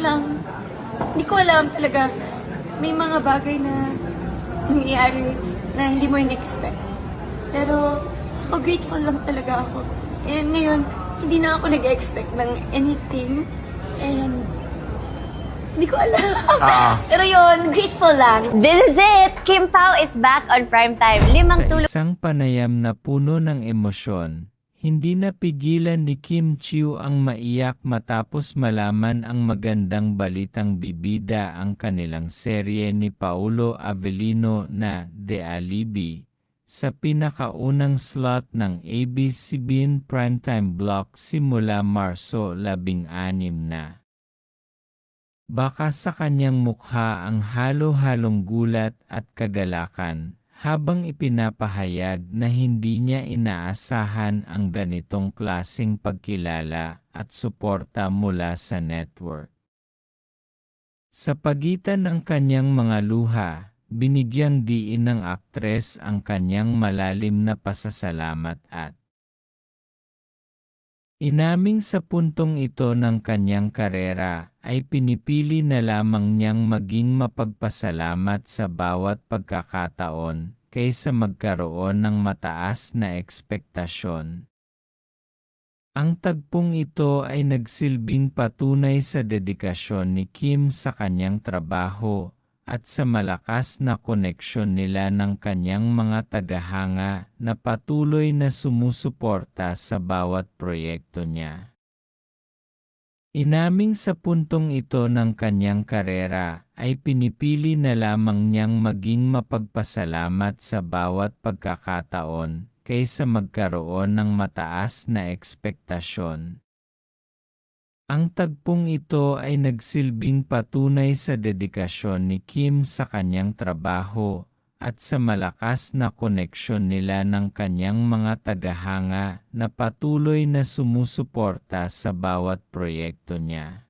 hindi ko alam talaga. May mga bagay na nangyayari na hindi mo in-expect. Pero, grateful lang talaga ako. And ngayon, hindi na ako nag-expect ng anything. And, hindi ko alam. Pero yun, grateful lang. This is it! Kim Pao is back on Primetime. Limang Sa tulog. isang panayam na puno ng emosyon, hindi napigilan ni Kim Chiu ang maiyak matapos malaman ang magandang balitang bibida ang kanilang serye ni Paolo Avellino na The Alibi sa pinakaunang slot ng ABS-CBN Primetime Block simula Marso 16 na. Baka sa kanyang mukha ang halo-halong gulat at kagalakan habang ipinapahayag na hindi niya inaasahan ang ganitong klaseng pagkilala at suporta mula sa network. Sa pagitan ng kanyang mga luha, binigyang diin ng aktres ang kanyang malalim na pasasalamat at inaming sa puntong ito ng kanyang karera ay pinipili na lamang niyang maging mapagpasalamat sa bawat pagkakataon kaysa magkaroon ng mataas na ekspektasyon. Ang tagpong ito ay nagsilbing patunay sa dedikasyon ni Kim sa kanyang trabaho at sa malakas na koneksyon nila ng kanyang mga tagahanga na patuloy na sumusuporta sa bawat proyekto niya. Inaming sa puntong ito ng kanyang karera ay pinipili na lamang niyang maging mapagpasalamat sa bawat pagkakataon kaysa magkaroon ng mataas na ekspektasyon. Ang tagpong ito ay nagsilbing patunay sa dedikasyon ni Kim sa kanyang trabaho at sa malakas na koneksyon nila ng kanyang mga tagahanga na patuloy na sumusuporta sa bawat proyekto niya.